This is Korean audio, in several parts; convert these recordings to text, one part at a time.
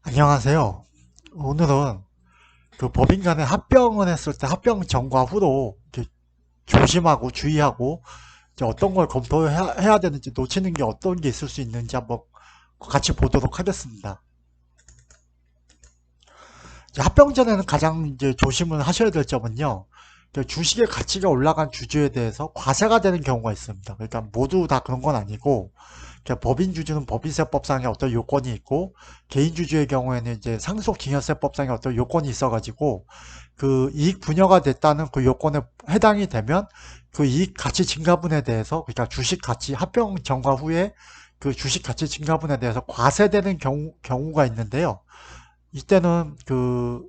안녕하세요. 오늘은 그 법인 간에 합병을 했을 때 합병 전과 후로 이렇게 조심하고 주의하고 이제 어떤 걸 검토해야 되는지 놓치는 게 어떤 게 있을 수 있는지 한번 같이 보도록 하겠습니다. 이제 합병 전에는 가장 이제 조심을 하셔야 될 점은요. 주식의 가치가 올라간 주주에 대해서 과세가 되는 경우가 있습니다. 그러니까 모두 다 그런 건 아니고 법인 주주는 법인세법상의 어떤 요건이 있고 개인 주주의 경우에는 이제 상속증여세법상의 어떤 요건이 있어가지고 그 이익 분여가 됐다는 그 요건에 해당이 되면 그 이익 가치 증가분에 대해서 그러니까 주식 가치 합병 전과 후에 그 주식 가치 증가분에 대해서 과세되는 경우가 있는데요. 이때는 그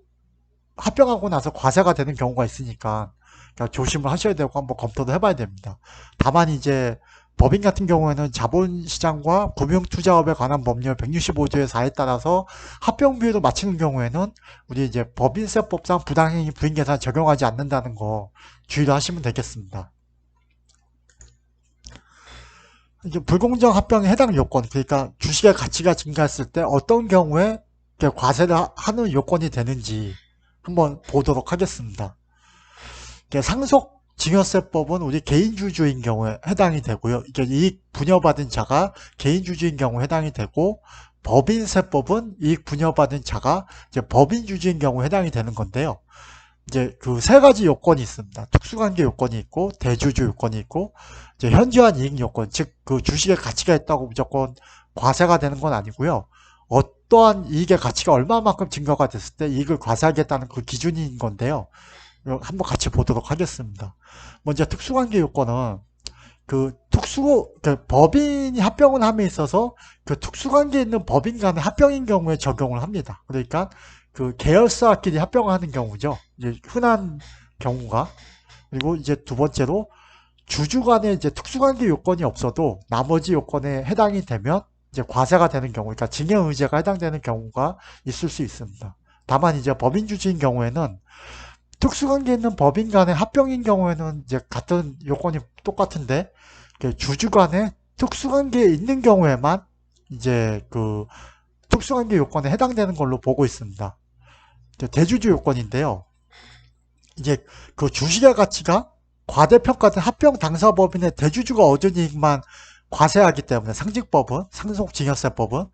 합병하고 나서 과세가 되는 경우가 있으니까 그러니까 조심을 하셔야 되고 한번 검토도 해봐야 됩니다. 다만 이제 법인 같은 경우에는 자본시장과 금융투자업에 관한 법률 165조의 4에 따라서 합병 비율을 맞추는 경우에는 우리 이제 법인세법상 부당행위 부인계산 적용하지 않는다는 거 주의를 하시면 되겠습니다. 이제 불공정 합병에 해당 요건, 그러니까 주식의 가치가 증가했을 때 어떤 경우에 과세를 하는 요건이 되는지 한번 보도록 하겠습니다. 상속증여세법은 우리 개인주주인 경우에 해당이 되고요. 이게 이익 분여받은 자가 개인주주인 경우에 해당이 되고, 법인세법은 이익 분여받은 자가 이제 법인주주인 경우에 해당이 되는 건데요. 이제 그 세 가지 요건이 있습니다. 특수관계 요건이 있고, 대주주 요건이 있고, 이제 현저한 이익 요건, 즉 그 주식의 가치가 있다고 무조건 과세가 되는 건 아니고요. 어떠한 이익의 가치가 얼마만큼 증가가 됐을 때 이익을 과세하겠다는 그 기준인 건데요. 한번 같이 보도록 하겠습니다. 먼저 특수관계 요건은 법인이 합병을 함에 있어서 그 특수관계에 있는 법인 간의 합병인 경우에 적용을 합니다. 그러니까 그 계열사끼리 합병을 하는 경우죠. 이제 흔한 경우가. 그리고 이제 두 번째로 주주 간에 이제 특수관계 요건이 없어도 나머지 요건에 해당이 되면 이제 과세가 되는 경우, 그러니까 징역 의제가 해당되는 경우가 있을 수 있습니다. 다만 이제 법인 주주인 경우에는 특수관계 있는 법인 간의 합병인 경우에는 이제 같은 요건이 똑같은데 주주 간의 특수관계에 있는 경우에만 이제 그 특수관계 요건에 해당되는 걸로 보고 있습니다. 대주주 요건인데요. 이제 그 주식의 가치가 과대평가된 합병 당사법인의 대주주가 얻은 이익만 과세하기 때문에 상직법은 상속증여세법은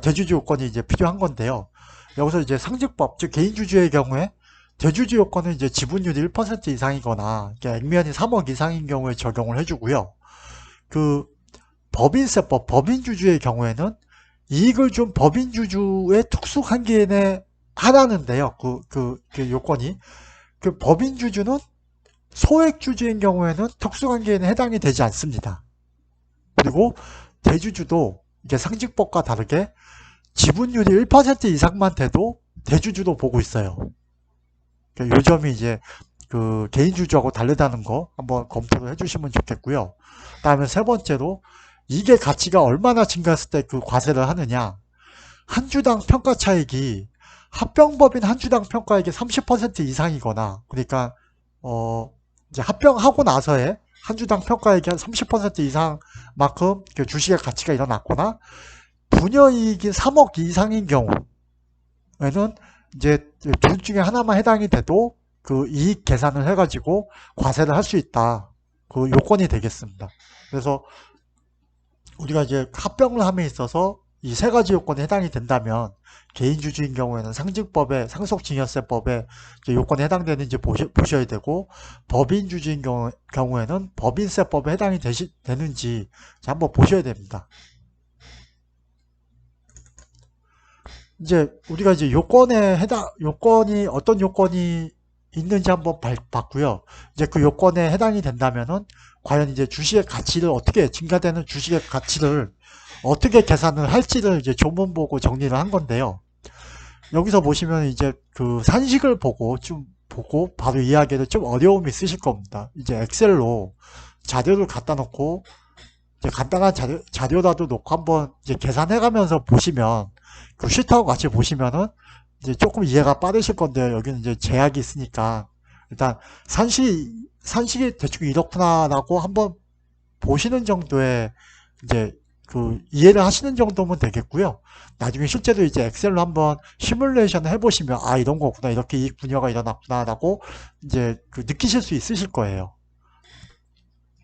대주주 요건이 이제 필요한 건데요. 여기서 이제 상직법 즉 개인주주의 경우에 대주주 요건은 이제 지분율이 1% 이상이거나 액면이 3억 이상인 경우에 적용을 해주고요. 그 법인세법 법인주주의 경우에는 이익을 준 법인주주의 특수관계에 하나는데요. 그 요건이 그 법인주주는 소액주주인 경우에는 특수관계에는 해당이 되지 않습니다. 그리고 대주주도 이게 상직법과 다르게 지분율이 1% 이상만 돼도 대주주도 보고 있어요. 요 점이 이제 그 개인주주하고 다르다는 거 한번 검토를 해주시면 좋겠고요. 다음에 세 번째로 이게 가치가 얼마나 증가했을 때 그 과세를 하느냐. 한 주당 평가 차익이 합병법인 한 주당 평가액의 30% 이상이거나 그러니까 이제 합병하고 나서의 한 주당 평가액이 한 30% 이상만큼 주식의 가치가 일어났거나 분여이익이 3억 이상인 경우에는 이제 둘 중에 하나만 해당이 돼도 그 이익 계산을 해가지고 과세를 할 수 있다. 그 요건이 되겠습니다. 그래서 우리가 이제 합병을 함에 있어서 이 세 가지 요건에 해당이 된다면 개인주주인 경우에는 상직법에 상속증여세법에 요건에 해당되는지 보셔야 되고 법인주주인 경우에는 법인세법에 해당이 되는지 한번 보셔야 됩니다. 이제 우리가 이제 요건이 어떤 요건이 있는지 한번 봤고요. 이제 그 요건에 해당이 된다면은 과연 이제 주식의 가치를 어떻게 증가되는 주식의 가치를 어떻게 계산을 할지를 이제 조문 보고 정리를 한 건데요. 여기서 보시면 이제 그 산식을 보고 바로 이해하기에도 좀 어려움이 있으실 겁니다. 이제 엑셀로 자료를 갖다 놓고 이제 간단한 자료라도 놓고 한번 이제 계산해가면서 보시면 그 시트하고 같이 보시면은 이제 조금 이해가 빠르실 건데요. 여기는 이제 제약이 있으니까 일단 산식이 대충 이렇구나라고 한번 보시는 정도의 이제 이해를 하시는 정도면 되겠고요. 나중에 실제로 이제 엑셀로 한번 시뮬레이션을 해보시면, 아, 이런 거구나. 이렇게 이익 분여가 일어났구나. 라고 이제 느끼실 수 있으실 거예요.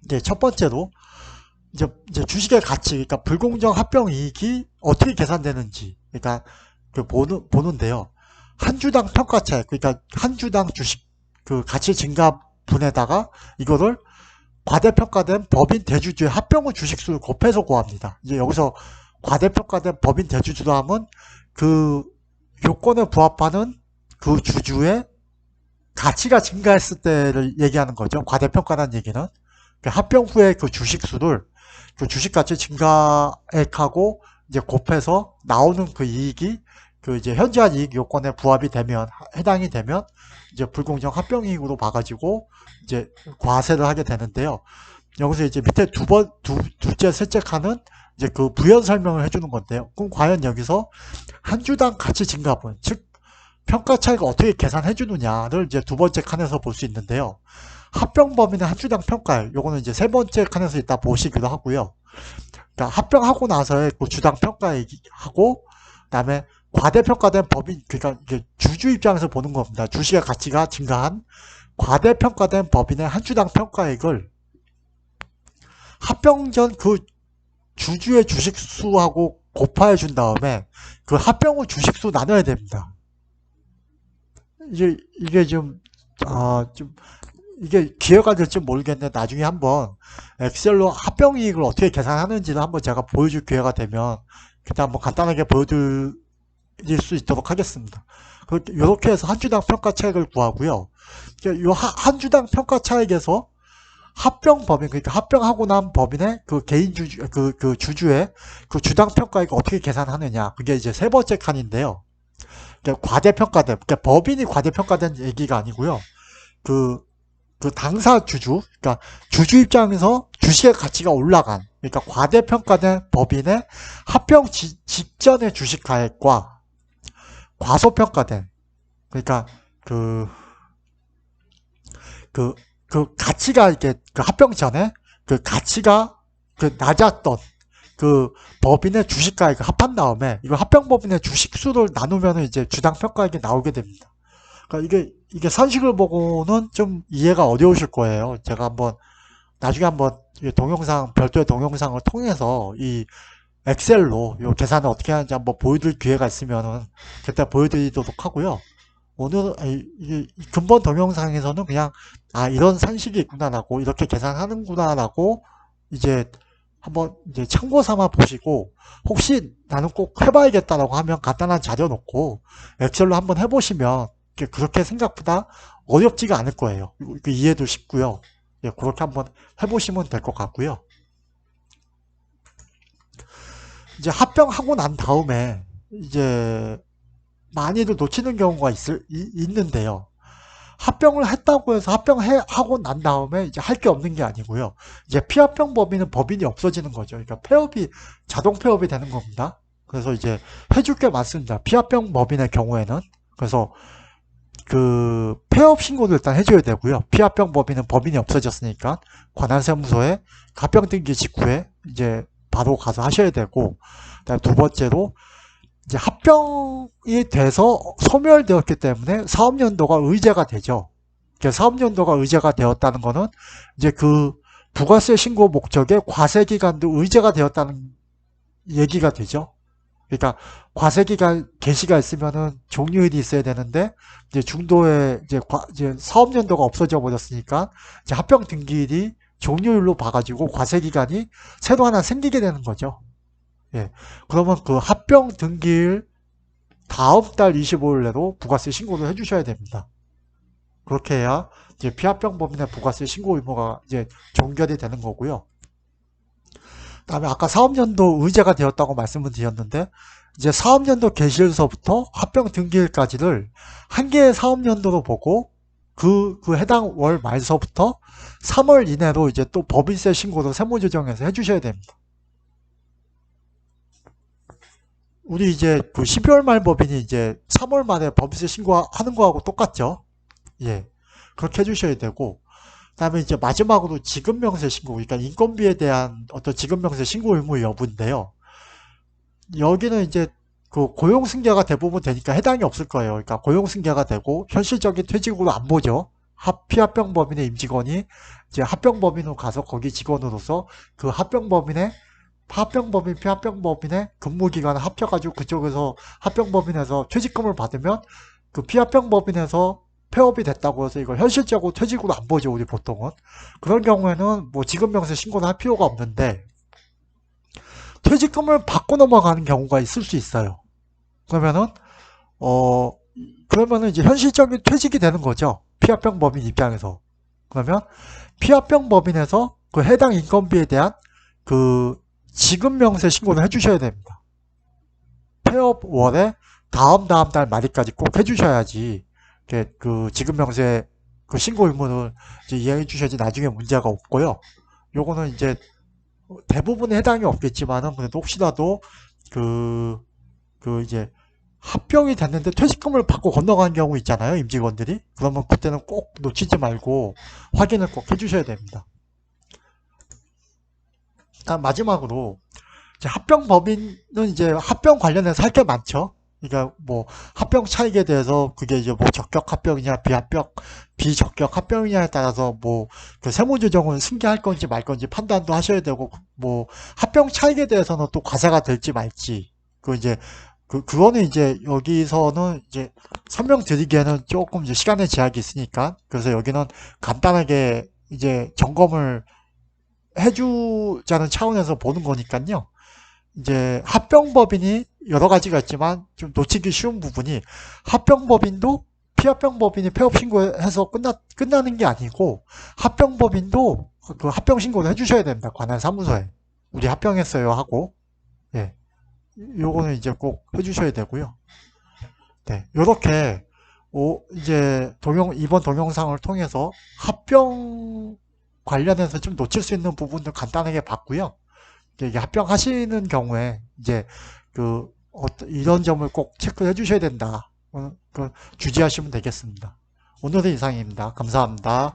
이제 첫 번째로, 이제 주식의 가치, 그러니까 불공정 합병 이익이 어떻게 계산되는지, 그러니까 보는데요. 한 주당 평가 차익, 그러니까 한 주당 주식 가치 증가분에다가 이거를 과대평가된 법인 대주주의 합병후 주식수를 곱해서 구합니다. 이제 여기서 과대평가된 법인 대주주라 하면 그 요건에 부합하는 그 주주의 가치가 증가했을 때를 얘기하는 거죠. 과대평가라는 얘기는. 합병 후에 그 주식수를 그 주식가치 증가액하고 이제 곱해서 나오는 그 이익이 이제 현저한 이익 요건에 부합이 되면, 해당이 되면 이제 불공정 합병이익으로 봐가지고 이제 과세를 하게 되는데요. 여기서 이제 밑에 둘째, 셋째 칸은 이제 부연 설명을 해주는 건데요. 그럼 과연 여기서 한 주당 가치 증가분, 즉 평가 차이가 어떻게 계산해 주느냐를 이제 두 번째 칸에서 볼 수 있는데요. 합병 범위는 한 주당 평가액, 요거는 이제 세 번째 칸에서 이따 보시기도 하고요. 그러니까 합병하고 나서의 주당 평가액하고, 그다음에 과대평가된 법인, 그러니까 이게 주주 입장에서 보는 겁니다. 주식의 가치가 증가한 과대평가된 법인의 한 주당 평가액을 합병 전 주주의 주식수하고 곱하여 준 다음에 합병 후 주식수 나눠야 됩니다. 이게 좀 이게 기회가 될지 모르겠는데 나중에 한번 엑셀로 합병이익을 어떻게 계산하는지를 한번 제가 보여줄 기회가 되면 그때 한번 간단하게 보여드릴 수 있도록 하겠습니다. 이렇게 해서 한 주당 평가 차익을 구하고요. 이 한 주당 평가 차익에서 합병 법인, 그러니까 합병하고 난 법인의 개인 주주, 주주의 주당 평가액을 어떻게 계산하느냐. 그게 이제 세 번째 칸인데요. 과대평가된, 그러니까 법인이 과대평가된 얘기가 아니고요. 당사 주주, 그러니까 주주 입장에서 주식의 가치가 올라간, 그러니까 과대평가된 법인의 합병 직전의 주식 가액과 과소평가된, 그러니까 가치가 이렇게 합병 전에 가치가 낮았던 법인의 주식가액을 합한 다음에 이거 합병 법인의 주식수를 나누면 이제 주당 평가액이 나오게 됩니다. 그러니까 이게 산식을 보고는 좀 이해가 어려우실 거예요. 제가 나중에 한번 별도의 동영상을 통해서 이 엑셀로 이 계산을 어떻게 하는지 한번 보여드릴 기회가 있으면은 그때 보여드리도록 하고요. 오늘 이 근본 동영상에서는 그냥 이런 산식이 있구나라고, 이렇게 계산하는구나라고 이제 한번 이제 참고 삼아 보시고, 혹시 나는 꼭 해봐야겠다라고 하면 간단한 자료 놓고 엑셀로 한번 해보시면 그렇게 생각보다 어렵지가 않을 거예요. 이해도 쉽고요. 예, 그렇게 한번 해보시면 될 것 같고요. 이제 합병하고 난 다음에 이제 많이들 놓치는 경우가 있는데요. 합병을 했다고 해서 합병하고 난 다음에 이제 할 게 없는 게 아니고요. 이제 피합병 법인은 법인이 없어지는 거죠. 그러니까 자동 폐업이 되는 겁니다. 그래서 이제 해줄 게 많습니다. 피합병 법인의 경우에는. 그래서 폐업 신고도 일단 해줘야 되고요. 피합병 법인은 법인이 없어졌으니까 관할세무서에 합병 등기 직후에 이제 바로 가서 하셔야 되고, 그다음에 두 번째로 이제 합병이 돼서 소멸되었기 때문에 사업연도가 의제가 되죠. 사업연도가 의제가 되었다는 거는 이제 부가세 신고 목적의 과세기간도 의제가 되었다는 얘기가 되죠. 그러니까 과세기간 개시가 있으면은 종료일이 있어야 되는데 이제 중도에 이제 사업연도가 없어져 버렸으니까 이제 합병 등기일이 종료일로 봐가지고 과세기간이 새로 하나 생기게 되는 거죠. 예. 그러면 합병 등기일 다음 달 25일 내로 부가세 신고를 해주셔야 됩니다. 그렇게 해야 이제 피합병 법인의 부가세 신고 의무가 이제 종결이 되는 거고요. 그다음에 아까 사업연도 의제가 되었다고 말씀을 드렸는데, 이제 사업연도 개시일서부터 합병 등기일까지를 한 개의 사업연도로 보고 해당 월 말서부터 3월 이내로 이제 또 법인세 신고를 세무조정해서 해주셔야 됩니다. 우리 이제 12월 말 법인이 이제 3월 말에 법인세 신고하는 거하고 똑같죠. 예. 그렇게 해주셔야 되고, 그다음에 이제 마지막으로 지급명세 신고, 그러니까 인건비에 대한 어떤 지급명세 신고 의무 여부인데요. 여기는 이제 그 고용승계가 대부분 되니까 해당이 없을 거예요. 그러니까 고용승계가 되고 현실적인 퇴직으로 안 보죠. 피합병법인의 임직원이 이제 합병법인으로 가서 거기 직원으로서 그 합병법인의 합병법인, 피합병법인의 근무기간을 합쳐가지고 그쪽에서 합병법인에서 퇴직금을 받으면 그 피합병법인에서 폐업이 됐다고 해서 이걸 현실적으로 퇴직으로 안 보죠, 우리 보통은. 그런 경우에는 뭐 지급명세 신고를 할 필요가 없는데 퇴직금을 받고 넘어가는 경우가 있을 수 있어요. 그러면은 어 그러면은 이제 현실적인 퇴직이 되는 거죠. 피합병법인 입장에서. 그러면 피합병법인에서 그 해당 인건비에 대한 그 지급명세 신고를 해주셔야 됩니다. 폐업월에 다음 달 말일까지 꼭 해주셔야지 그 지급명세 그 신고 의무를 이제 이해해 주셔야지 나중에 문제가 없고요. 요거는 이제 대부분에 해당이 없겠지만은 그래도 혹시라도 그 이제 합병이 됐는데 퇴직금을 받고 건너간 경우 있잖아요, 임직원들이. 그러면 그때는 꼭 놓치지 말고 확인을 꼭 해주셔야 됩니다. 마지막으로 이제 합병법인은 이제 합병 관련해서 할 게 많죠. 그러니까 뭐 합병 차익에 대해서 그게 이제 뭐 적격 합병이냐 비적격 합병이냐에 따라서 뭐 그 세무조정은 승계할 건지 말 건지 판단도 하셔야 되고, 뭐 합병 차익에 대해서는 또 과세가 될지 말지 그 이제 그거는 이제 여기서는 이제 설명드리기에는 조금 이제 시간의 제약이 있으니까, 그래서 여기는 간단하게 이제 점검을 해주자는 차원에서 보는 거니까요. 이제 합병법인이 여러 가지가 있지만 좀 놓치기 쉬운 부분이, 합병법인도 피합병법인이 폐업 신고해서 끝나는 게 아니고 합병법인도 그 합병 신고를 해주셔야 됩니다. 관할 사무소에 우리 합병했어요 하고, 예, 요거는 이제 꼭 해주셔야 되고요. 네, 요렇게 이제 이번 동영상을 통해서 합병 관련해서 좀 놓칠 수 있는 부분도 간단하게 봤고요. 이게 합병하시는 경우에 이제 이런 점을 꼭 체크해 주셔야 된다. 주지하시면 되겠습니다. 오늘은 이상입니다. 감사합니다.